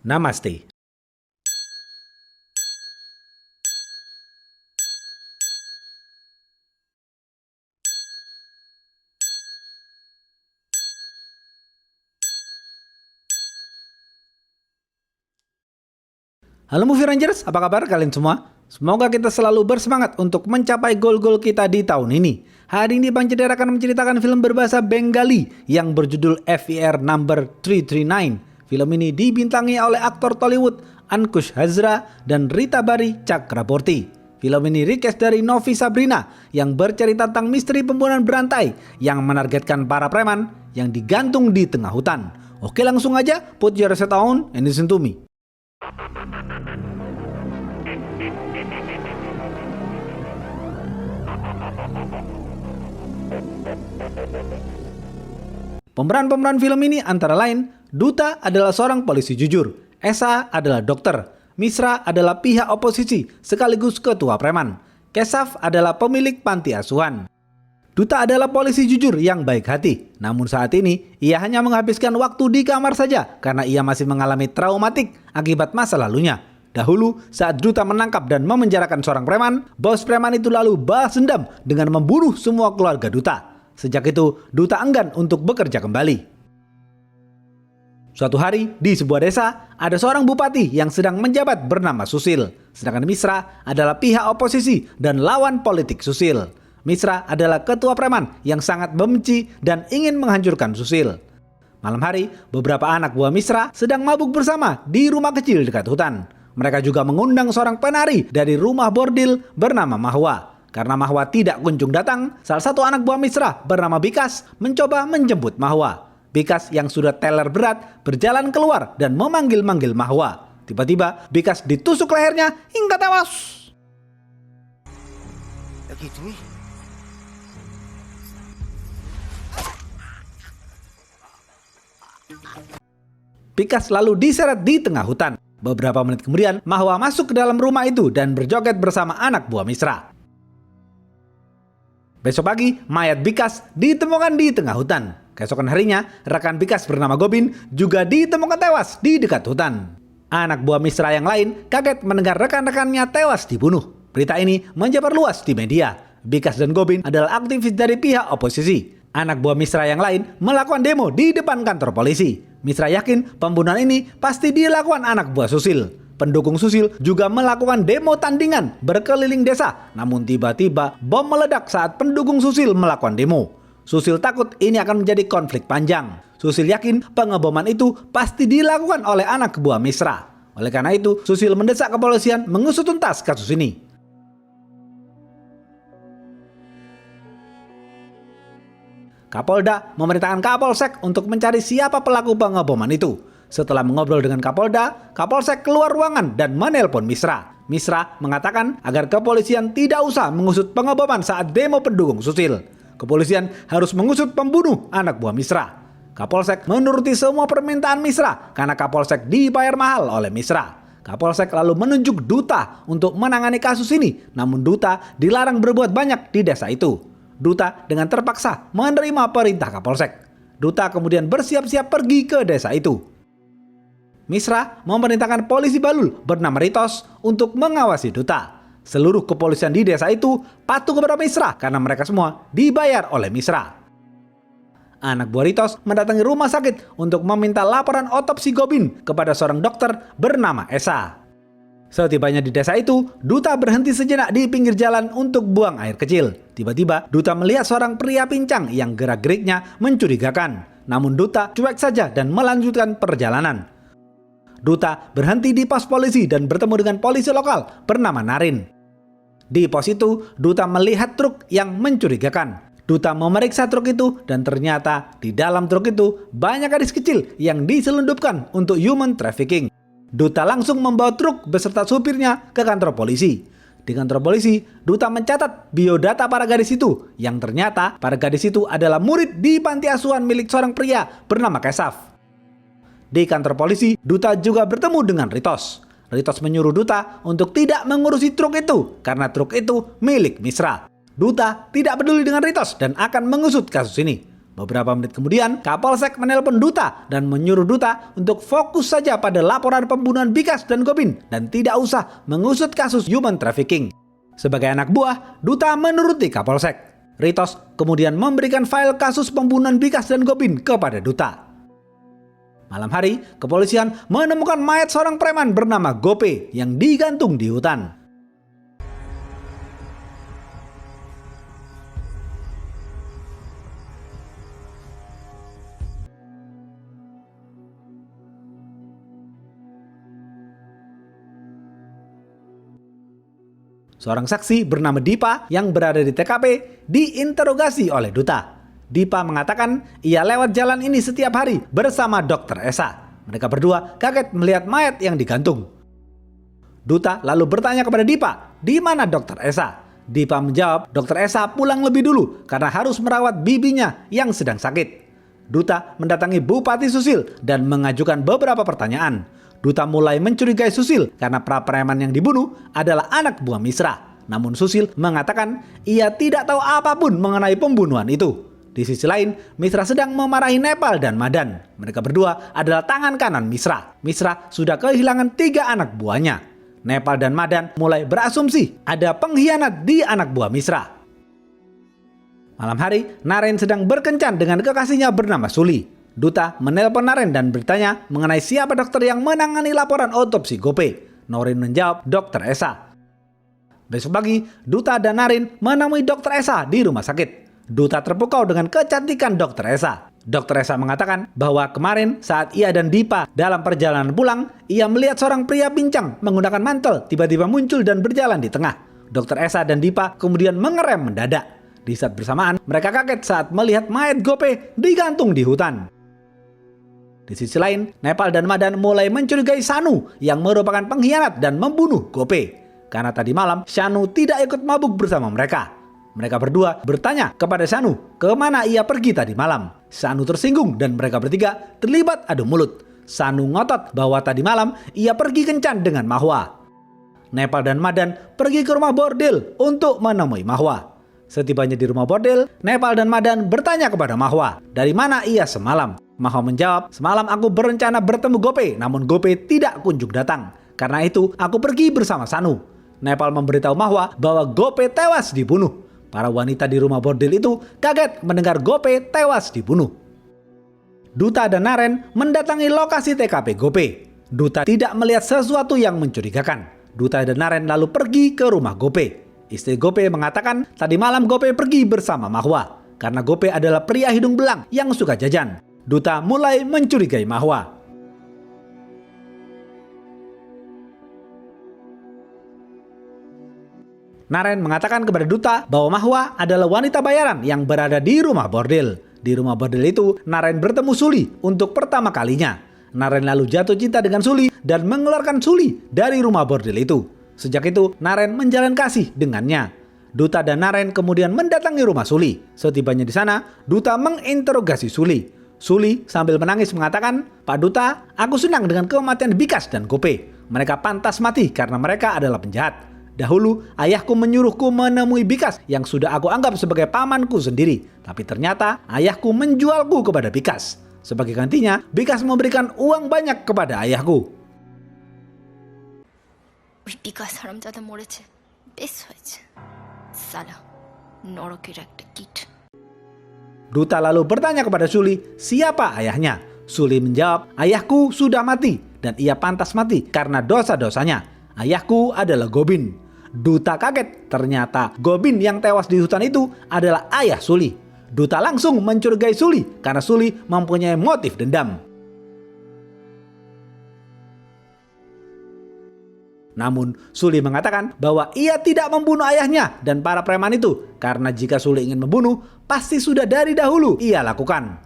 Namaste. Halo Movie Rangers, apa kabar kalian semua? Semoga kita selalu bersemangat untuk mencapai gol-gol kita di tahun ini. Hari ini Bang Ceder akan menceritakan film berbahasa Bengali yang berjudul FIR Number 339. Film ini dibintangi oleh aktor Tollywood Ankush Hazra dan Rita Bari Chakraborty. Film ini recast dari Novi Sabrina yang bercerita tentang misteri pembunuhan berantai yang menargetkan para preman yang digantung di tengah hutan. Oke, langsung aja put your set on and listen to me. Pemeran-pemeran film ini antara lain, Duta adalah seorang polisi jujur, Esa adalah dokter, Misra adalah pihak oposisi sekaligus ketua preman, Kesaf adalah pemilik panti asuhan. Duta adalah polisi jujur yang baik hati, namun saat ini ia hanya menghabiskan waktu di kamar saja karena ia masih mengalami traumatik akibat masa lalunya. Dahulu saat Duta menangkap dan memenjarakan seorang preman, bos preman itu lalu balas dendam dengan membunuh semua keluarga Duta. Sejak itu, Duta enggan untuk bekerja kembali. Suatu hari, di sebuah desa, ada seorang bupati yang sedang menjabat bernama Susil. Sedangkan Misra adalah pihak oposisi dan lawan politik Susil. Misra adalah ketua preman yang sangat membenci dan ingin menghancurkan Susil. Malam hari, beberapa anak buah Misra sedang mabuk bersama di rumah kecil dekat hutan. Mereka juga mengundang seorang penari dari rumah bordil bernama Mahwa. Karena Mahwa tidak kunjung datang, salah satu anak buah Misra bernama Bikas mencoba menjemput Mahwa. Bikas yang sudah teler berat berjalan keluar dan memanggil-manggil Mahwa. Tiba-tiba Bikas ditusuk lehernya hingga tewas. Bikas lalu diseret di tengah hutan. Beberapa menit kemudian, Mahwa masuk ke dalam rumah itu dan berjoget bersama anak buah Misra. Besok pagi, mayat Bikas ditemukan di tengah hutan. Keesokan harinya, rekan Bikas bernama Gobin juga ditemukan tewas di dekat hutan. Anak buah Misra yang lain kaget mendengar rekan-rekannya tewas dibunuh. Berita ini menyebar luas di media. Bikas dan Gobin adalah aktivis dari pihak oposisi. Anak buah Misra yang lain melakukan demo di depan kantor polisi. Misra yakin pembunuhan ini pasti dilakukan anak buah Susil. Pendukung Susil juga melakukan demo tandingan berkeliling desa. Namun tiba-tiba bom meledak saat pendukung Susil melakukan demo. Susil takut ini akan menjadi konflik panjang. Susil yakin pengeboman itu pasti dilakukan oleh anak buah Misra. Oleh karena itu, Susil mendesak kepolisian mengusut tuntas kasus ini. Kapolda memerintahkan Kapolsek untuk mencari siapa pelaku pengeboman itu. Setelah mengobrol dengan Kapolda, Kapolsek keluar ruangan dan menelpon Misra. Misra mengatakan agar kepolisian tidak usah mengusut pengeboman saat demo pendukung Susil. Kepolisian harus mengusut pembunuh anak buah Misra. Kapolsek menuruti semua permintaan Misra karena Kapolsek dibayar mahal oleh Misra. Kapolsek lalu menunjuk Duta untuk menangani kasus ini, namun Duta dilarang berbuat banyak di desa itu. Duta dengan terpaksa menerima perintah Kapolsek. Duta kemudian bersiap-siap pergi ke desa itu. Misra memerintahkan polisi Balul bernama Ritos untuk mengawasi Duta. Seluruh kepolisian di desa itu patuh kepada Misra karena mereka semua dibayar oleh Misra. Anak buah Ritos mendatangi rumah sakit untuk meminta laporan otopsi Gobin kepada seorang dokter bernama Esa. Setibanya di desa itu, Duta berhenti sejenak di pinggir jalan untuk buang air kecil. Tiba-tiba, Duta melihat seorang pria pincang yang gerak-geriknya mencurigakan. Namun Duta cuek saja dan melanjutkan perjalanan. Duta berhenti di pos polisi dan bertemu dengan polisi lokal bernama Narin. Di pos itu, Duta melihat truk yang mencurigakan. Duta memeriksa truk itu dan ternyata di dalam truk itu banyak gadis kecil yang diselundupkan untuk human trafficking. Duta langsung membawa truk beserta supirnya ke kantor polisi. Di kantor polisi, Duta mencatat biodata para gadis itu, yang ternyata para gadis itu adalah murid di panti asuhan milik seorang pria bernama Kesaf. Di kantor polisi, Duta juga bertemu dengan Ritos. Ritos menyuruh Duta untuk tidak mengurusi truk itu karena truk itu milik Misra. Duta tidak peduli dengan Ritos dan akan mengusut kasus ini. Beberapa menit kemudian, Kapolsek menelpon Duta dan menyuruh Duta untuk fokus saja pada laporan pembunuhan Bikas dan Gobin dan tidak usah mengusut kasus human trafficking. Sebagai anak buah, Duta menuruti Kapolsek. Ritos kemudian memberikan file kasus pembunuhan Bikas dan Gobin kepada Duta. Malam hari, kepolisian menemukan mayat seorang preman bernama Gope yang digantung di hutan. Seorang saksi bernama Dipa yang berada di TKP diinterogasi oleh Duta. Dipa mengatakan ia lewat jalan ini setiap hari bersama Dr. Esa. Mereka berdua kaget melihat mayat yang digantung. Duta lalu bertanya kepada Dipa, di mana Dr. Esa? Dipa menjawab, Dr. Esa pulang lebih dulu karena harus merawat bibinya yang sedang sakit. Duta mendatangi Bupati Susil dan mengajukan beberapa pertanyaan. Duta mulai mencurigai Susil karena pra-preman yang dibunuh adalah anak buah Misra. Namun Susil mengatakan ia tidak tahu apapun mengenai pembunuhan itu. Di sisi lain, Misra sedang memarahi Nepal dan Madan. Mereka berdua adalah tangan kanan Misra. Misra sudah kehilangan 3 anak buahnya. Nepal dan Madan mulai berasumsi ada pengkhianat di anak buah Misra. Malam hari, Naren sedang berkencan dengan kekasihnya bernama Suli. Duta menelpon Naren dan bertanya mengenai siapa dokter yang menangani laporan otopsi Gope. Naren menjawab Dr. Esa. Besok pagi, Duta dan Naren menemui Dr. Esa di rumah sakit. Duta terpukau dengan kecantikan Dr. Esa. Dr. Esa mengatakan bahwa kemarin saat ia dan Dipa dalam perjalanan pulang, ia melihat seorang pria pincang menggunakan mantel tiba-tiba muncul dan berjalan di tengah. Dr. Esa dan Dipa kemudian mengerem mendadak. Di saat bersamaan, mereka kaget saat melihat mayat Gope digantung di hutan. Di sisi lain, Nepal dan Madan mulai mencurigai Shanu yang merupakan pengkhianat dan membunuh Gope. Karena tadi malam, Shanu tidak ikut mabuk bersama mereka. Mereka berdua bertanya kepada Shanu kemana ia pergi tadi malam. Shanu tersinggung dan mereka bertiga terlibat adu mulut. Shanu ngotot bahwa tadi malam ia pergi kencan dengan Mahwa. Nepal dan Madan pergi ke rumah bordil untuk menemui Mahwa. Setibanya di rumah bordil, Nepal dan Madan bertanya kepada Mahwa dari mana ia semalam. Mahwa menjawab, semalam aku berencana bertemu Gope, namun Gope tidak kunjung datang. Karena itu, aku pergi bersama Shanu. Nepal memberitahu Mahwa bahwa Gope tewas dibunuh. Para wanita di rumah bordil itu kaget mendengar Gope tewas dibunuh. Duta dan Naren mendatangi lokasi TKP Gope. Duta tidak melihat sesuatu yang mencurigakan. Duta dan Naren lalu pergi ke rumah Gope. Istri Gope mengatakan tadi malam Gope pergi bersama Mahwa. Karena Gope adalah pria hidung belang yang suka jajan. Duta mulai mencurigai Mahwa. Naren mengatakan kepada Duta bahwa Mahwa adalah wanita bayaran yang berada di rumah bordil. Di rumah bordil itu, Naren bertemu Suli untuk pertama kalinya. Naren lalu jatuh cinta dengan Suli dan mengeluarkan Suli dari rumah bordil itu. Sejak itu, Naren menjalin kasih dengannya. Duta dan Naren kemudian mendatangi rumah Suli. Setibanya di sana, Duta menginterogasi Suli. Suli sambil menangis mengatakan, Pak Duta, aku senang dengan kematian Bikas dan Gope. Mereka pantas mati karena mereka adalah penjahat. Dahulu, ayahku menyuruhku menemui Bikas yang sudah aku anggap sebagai pamanku sendiri. Tapi ternyata ayahku menjualku kepada Bikas. Sebagai gantinya, Bikas memberikan uang banyak kepada ayahku. বিকাশ হারামজাদা মরেছে, বেশ হয়েছে, সালা নরকের একটা কীট। Duta lalu bertanya kepada Suli, siapa ayahnya? Suli menjawab, ayahku sudah mati dan ia pantas mati karena dosa-dosanya. Ayahku adalah Gobin. Duta kaget, ternyata Gobin yang tewas di hutan itu adalah ayah Suli. Duta langsung mencurigai Suli karena Suli mempunyai motif dendam. Namun Suli mengatakan bahwa ia tidak membunuh ayahnya dan para preman itu karena jika Suli ingin membunuh, pasti sudah dari dahulu ia lakukan.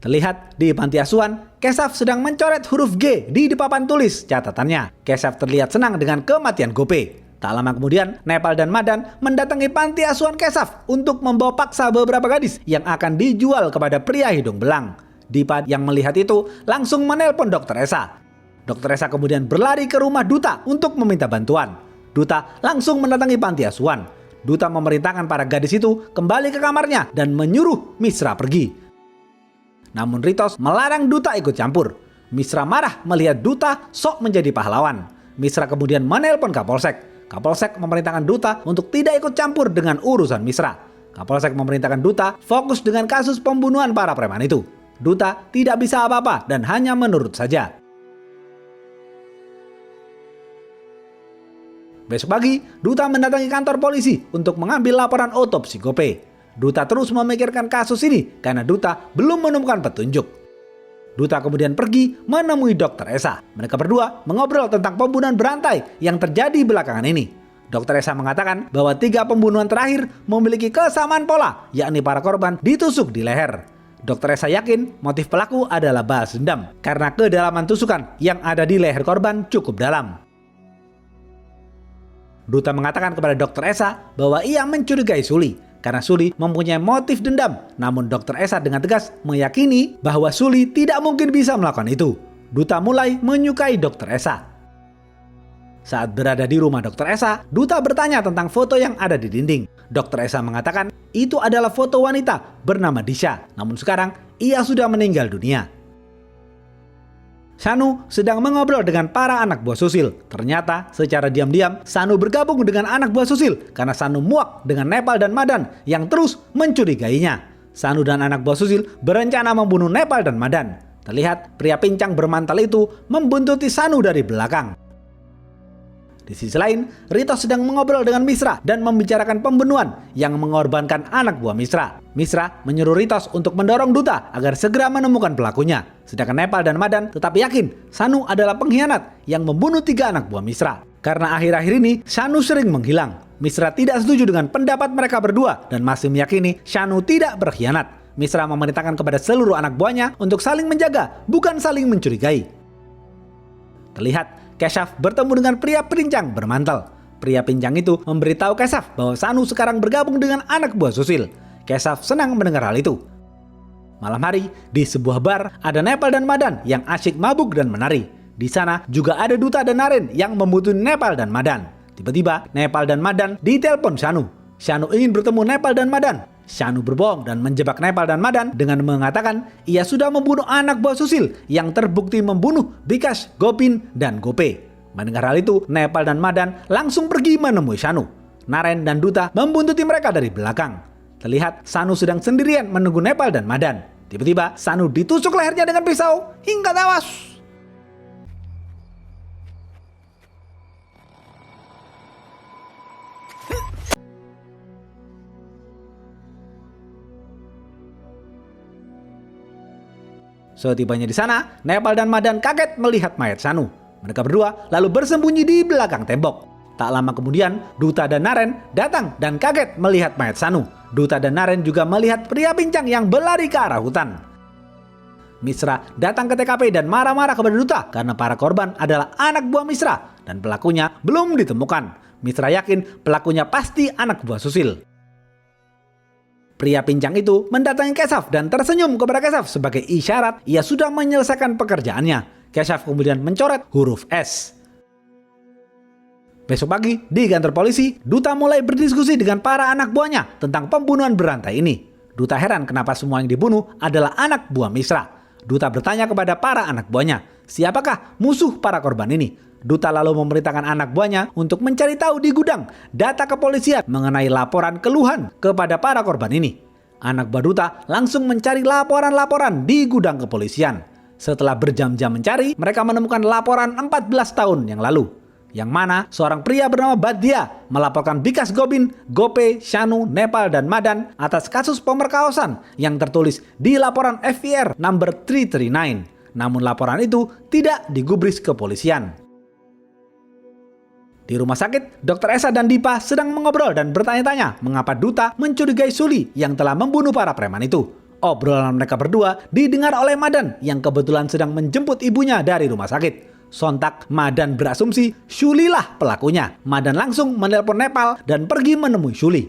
Terlihat di panti asuhan, Kesaf sedang mencoret huruf G di papan tulis catatannya. Kesaf terlihat senang dengan kematian Gope. Tak lama kemudian, Nepal dan Madan mendatangi panti asuhan Kesaf untuk membawa paksa beberapa gadis yang akan dijual kepada pria hidung belang. Dipa yang melihat itu langsung menelpon Dr. Esa. Dr. Esa kemudian berlari ke rumah Duta untuk meminta bantuan. Duta langsung mendatangi panti asuhan. Duta memerintahkan para gadis itu kembali ke kamarnya dan menyuruh Misra pergi. Namun Ritos melarang Duta ikut campur. Misra marah melihat Duta sok menjadi pahlawan. Misra kemudian menelpon Kapolsek. Kapolsek memerintahkan Duta untuk tidak ikut campur dengan urusan Misra. Kapolsek memerintahkan Duta fokus dengan kasus pembunuhan para preman itu. Duta tidak bisa apa-apa dan hanya menurut saja. Besok pagi, Duta mendatangi kantor polisi untuk mengambil laporan otopsi Gope. Duta terus memikirkan kasus ini karena Duta belum menemukan petunjuk. Duta kemudian pergi menemui Dr. Esa. Mereka berdua mengobrol tentang pembunuhan berantai yang terjadi belakangan ini. Dr. Esa mengatakan bahwa 3 pembunuhan terakhir memiliki kesamaan pola, yakni para korban ditusuk di leher. Dr. Esa yakin motif pelaku adalah balas dendam karena kedalaman tusukan yang ada di leher korban cukup dalam. Duta mengatakan kepada Dr. Esa bahwa ia mencurigai Suli karena Suli mempunyai motif dendam. Namun Dr. Esa dengan tegas meyakini bahwa Suli tidak mungkin bisa melakukan itu. Duta mulai menyukai Dr. Esa. Saat berada di rumah Dr. Esa, Duta bertanya tentang foto yang ada di dinding. Dr. Esa mengatakan itu adalah foto wanita bernama Disha. Namun sekarang ia sudah meninggal dunia. Sanu sedang mengobrol dengan para anak buah Susil. Ternyata secara diam-diam Sanu bergabung dengan anak buah Susil karena Sanu muak dengan Nepal dan Madan yang terus mencurigainya. Sanu dan anak buah Susil berencana membunuh Nepal dan Madan. Terlihat pria pincang bermantel itu membuntuti Sanu dari belakang. Di sisi lain, Rito sedang mengobrol dengan Misra dan membicarakan pembunuhan yang mengorbankan anak buah Misra. Misra menyuruh Ritos untuk mendorong Duta agar segera menemukan pelakunya. Sedangkan Nepal dan Madan tetap yakin Sanu adalah pengkhianat yang membunuh 3 anak buah Misra. Karena akhir-akhir ini Sanu sering menghilang. Misra tidak setuju dengan pendapat mereka berdua dan masih meyakini Sanu tidak berkhianat. Misra memerintahkan kepada seluruh anak buahnya untuk saling menjaga, bukan saling mencurigai. Terlihat Keshav bertemu dengan pria pincang bermantel. Pria pincang itu memberitahu Keshav bahwa Sanu sekarang bergabung dengan anak buah Susil. Keshav senang mendengar hal itu. Malam hari, di sebuah bar ada Nepal dan Madan yang asyik mabuk dan menari. Di sana juga ada Duta dan Naren yang membunuh Nepal dan Madan. Tiba-tiba Nepal dan Madan ditelepon Sanu. Sanu ingin bertemu Nepal dan Madan. Sanu berbohong dan menjebak Nepal dan Madan dengan mengatakan ia sudah membunuh anak buah Susil yang terbukti membunuh Bikash, Gopin, dan Gope. Mendengar hal itu, Nepal dan Madan langsung pergi menemui Sanu. Naren dan Duta membuntuti mereka dari belakang. Terlihat Sanu sedang sendirian menunggu Nepal dan Madan. Tiba-tiba Sanu ditusuk lehernya dengan pisau hingga tewas. Setibanya di sana, Nepal dan Madan kaget melihat mayat Sanu. Mereka berdua lalu bersembunyi di belakang tembok. Tak lama kemudian, Duta dan Naren datang dan kaget melihat mayat Sanu. Duta dan Naren juga melihat pria pincang yang berlari ke arah hutan. Misra datang ke TKP dan marah-marah kepada Duta karena para korban adalah anak buah Misra dan pelakunya belum ditemukan. Misra yakin pelakunya pasti anak buah Susil. Pria pincang itu mendatangi Keshav dan tersenyum kepada Keshav sebagai isyarat ia sudah menyelesaikan pekerjaannya. Keshav kemudian mencoret huruf S. Besok pagi di kantor polisi, Duta mulai berdiskusi dengan para anak buahnya tentang pembunuhan berantai ini. Duta heran kenapa semua yang dibunuh adalah anak buah Misra. Duta bertanya kepada para anak buahnya, siapakah musuh para korban ini? Duta lalu memerintahkan anak buahnya untuk mencari tahu di gudang data kepolisian mengenai laporan keluhan kepada para korban ini. Anak buah Duta langsung mencari laporan-laporan di gudang kepolisian. Setelah berjam-jam mencari, mereka menemukan laporan 14 tahun yang lalu. Yang mana seorang pria bernama Baddia melaporkan Bikash Gopin, Gope, Sanu, Nepal, dan Madan atas kasus pemerkosaan yang tertulis di laporan FIR number 339. Namun laporan itu tidak digubris kepolisian. Di rumah sakit, Dr. Esa dan Dipa sedang mengobrol dan bertanya-tanya mengapa Duta mencurigai Suli yang telah membunuh para preman itu. Obrolan mereka berdua didengar oleh Madan yang kebetulan sedang menjemput ibunya dari rumah sakit. Sontak Madan berasumsi Sulilah pelakunya. Madan langsung menelpon Nepal dan pergi menemui Suli.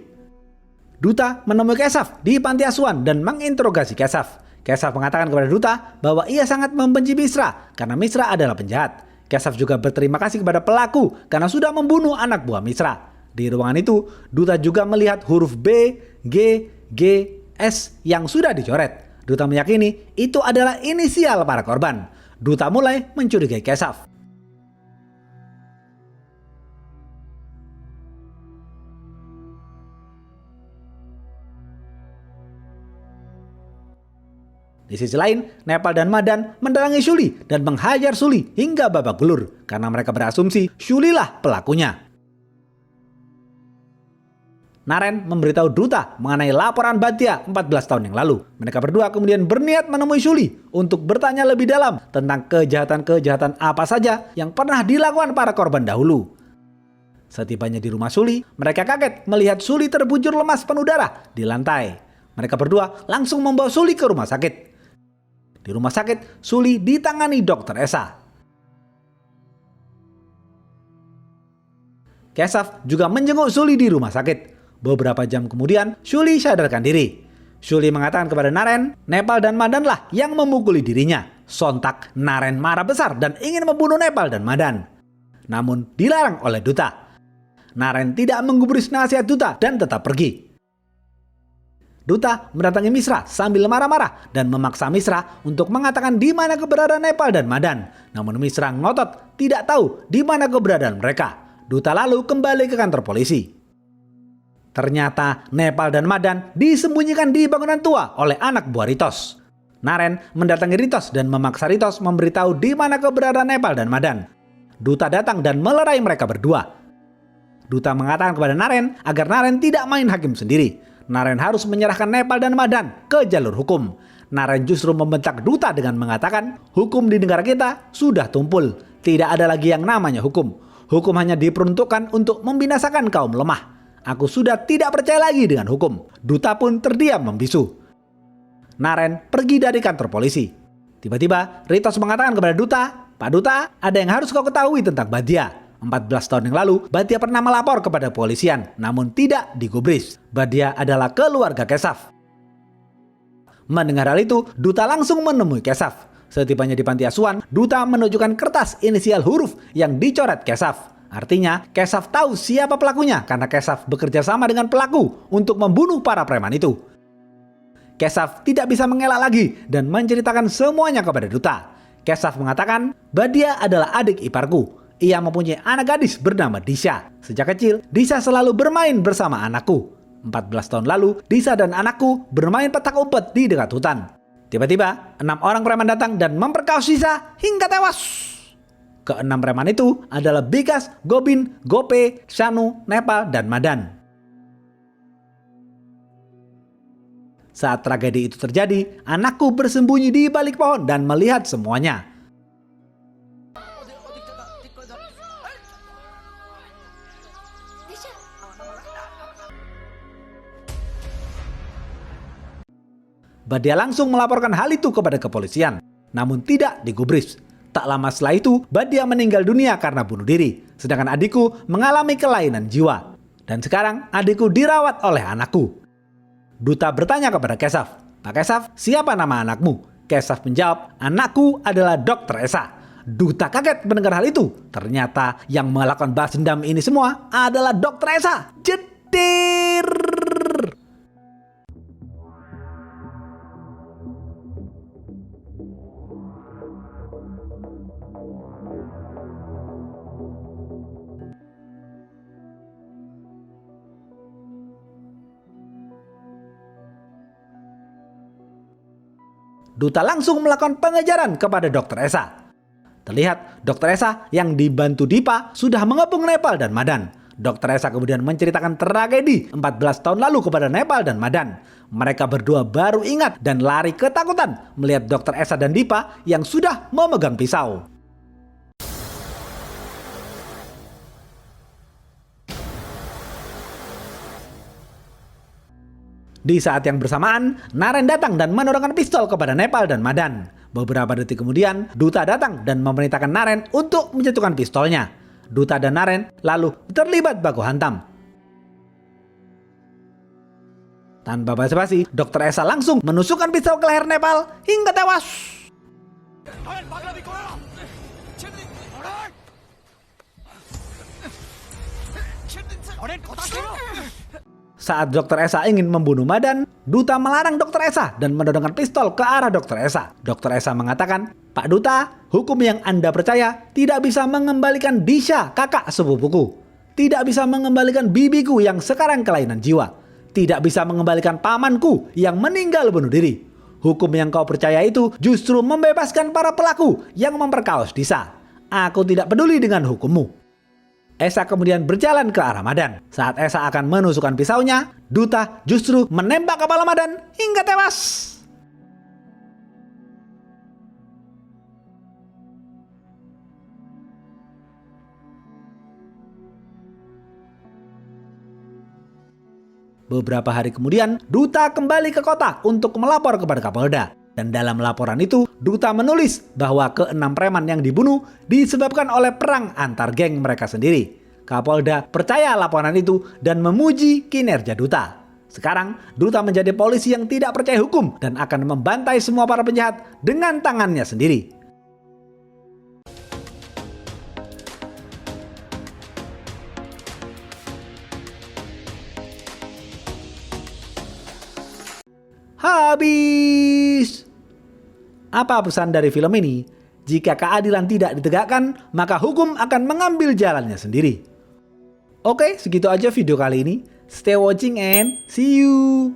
Duta menemui Keshav di panti asuhan dan menginterogasi Keshav. Keshav mengatakan kepada Duta bahwa ia sangat membenci Misra karena Misra adalah penjahat. Keshav juga berterima kasih kepada pelaku karena sudah membunuh anak buah Misra. Di ruangan itu, Duta juga melihat huruf B, G, G, S yang sudah dicoret. Duta meyakini itu adalah inisial para korban. Duta mulai mencurigai Keshav. Di sisi lain, Nepal dan Madan mendatangi Shuli dan menghajar Shuli hingga babak belur karena mereka berasumsi Shuli lah pelakunya. Naren memberitahu Duta mengenai laporan Bhatia 14 tahun yang lalu. Mereka berdua kemudian berniat menemui Shuli untuk bertanya lebih dalam tentang kejahatan-kejahatan apa saja yang pernah dilakukan para korban dahulu. Setibanya di rumah Shuli, mereka kaget melihat Shuli terbujur lemas penuh darah di lantai. Mereka berdua langsung membawa Shuli ke rumah sakit. Di rumah sakit, Shuli ditangani Dr. Esa. Keshav juga menjenguk Shuli di rumah sakit. Beberapa jam kemudian, Shuli sadarkan diri. Shuli mengatakan kepada Naren, Nepal dan Madan lah yang memukuli dirinya. Sontak, Naren marah besar dan ingin membunuh Nepal dan Madan. Namun dilarang oleh Duta. Naren tidak menggubris nasihat Duta dan tetap pergi. Duta mendatangi Mishra sambil marah-marah dan memaksa Mishra untuk mengatakan di mana keberadaan Nepal dan Madan. Namun Mishra ngotot tidak tahu di mana keberadaan mereka. Duta lalu kembali ke kantor polisi. Ternyata Nepal dan Madan disembunyikan di bangunan tua oleh anak buah Ritos. Naren mendatangi Ritos dan memaksa Ritos memberitahu di mana keberadaan Nepal dan Madan. Duta datang dan melerai mereka berdua. Duta mengatakan kepada Naren agar Naren tidak main hakim sendiri. Naren harus menyerahkan Nepal dan Madan ke jalur hukum. Naren justru membentak Duta dengan mengatakan, hukum di negara kita sudah tumpul. Tidak ada lagi yang namanya hukum. Hukum hanya diperuntukkan untuk membinasakan kaum lemah. Aku sudah tidak percaya lagi dengan hukum. Duta pun terdiam membisu. Naren pergi dari kantor polisi. Tiba-tiba Ritos mengatakan kepada Duta, Pak Duta, ada yang harus kau ketahui tentang Bhatia. 14 tahun yang lalu, Bhatia pernah melapor kepada polisian, namun tidak digubris. Bhatia adalah keluarga Keshav. Mendengar hal itu, Duta langsung menemui Keshav. Setibanya di panti asuhan, Duta menunjukkan kertas inisial huruf yang dicoret Keshav. Artinya, Keshav tahu siapa pelakunya karena Keshav bekerja sama dengan pelaku untuk membunuh para preman itu. Keshav tidak bisa mengelak lagi dan menceritakan semuanya kepada Duta. Keshav mengatakan, Bhatia adalah adik iparku. Ia mempunyai anak gadis bernama Disha. Sejak kecil, Disha selalu bermain bersama anakku. 14 tahun lalu, Disha dan anakku bermain petak umpet di dekat hutan. Tiba-tiba, 6 orang preman datang dan memperkaos Disha hingga tewas. Ke-6 preman itu adalah Bikas, Gobin, Gope, Shanu, Nepal, dan Madan. Saat tragedi itu terjadi, anakku bersembunyi di balik pohon dan melihat semuanya. Bhatia langsung melaporkan hal itu kepada kepolisian, namun tidak digubris. Tak lama setelah itu, Bhatia meninggal dunia karena bunuh diri, sedangkan adikku mengalami kelainan jiwa. Dan sekarang adikku dirawat oleh anakku. Duta bertanya kepada Keshav, Pak Keshav, siapa nama anakmu? Keshav menjawab, anakku adalah Dr. Esa. Duta kaget mendengar hal itu. Ternyata yang melakukan balas dendam ini semua adalah Dr. Esa. Jedir! Duta langsung melakukan pengejaran kepada Dr. Esa. Terlihat Dr. Esa yang dibantu Dipa sudah mengepung Nepal dan Madan. Dr. Esa kemudian menceritakan tragedi 14 tahun lalu kepada Nepal dan Madan. Mereka berdua baru ingat dan lari ketakutan melihat Dr. Esa dan Dipa yang sudah memegang pisau. Di saat yang bersamaan, Naren datang dan menorongkan pistol kepada Nepal dan Madan. Beberapa detik kemudian, Duta datang dan memerintahkan Naren untuk menjatuhkan pistolnya. Duta dan Naren lalu terlibat baku hantam. Tanpa basa-basi, Dr. Esa langsung menusukkan pistol ke leher Nepal hingga tewas. Saat Dr. Esa ingin membunuh Madan, Duta melarang Dr. Esa dan menodongkan pistol ke arah Dr. Esa. Dr. Esa mengatakan, "Pak Duta, hukum yang Anda percaya tidak bisa mengembalikan Disha, kakak sepupuku. Tidak bisa mengembalikan bibiku yang sekarang kelainan jiwa. Tidak bisa mengembalikan pamanku yang meninggal bunuh diri. Hukum yang kau percaya itu justru membebaskan para pelaku yang memperkaos Disha. Aku tidak peduli dengan hukummu." Esa kemudian berjalan ke arah Madan. Saat Esa akan menusukkan pisaunya, Duta justru menembak kepala Madan hingga tewas. Beberapa hari kemudian, Duta kembali ke kota untuk melapor kepada Kapolda. Dan dalam laporan itu, Duta menulis bahwa ke-6 preman yang dibunuh disebabkan oleh perang antar geng mereka sendiri. Kapolda percaya laporan itu dan memuji kinerja Duta. Sekarang, Duta menjadi polisi yang tidak percaya hukum dan akan membantai semua para penjahat dengan tangannya sendiri. Habis. Apa pesan dari film ini? Jika keadilan tidak ditegakkan, maka hukum akan mengambil jalannya sendiri. Oke, segitu aja video kali ini. Stay watching and see you.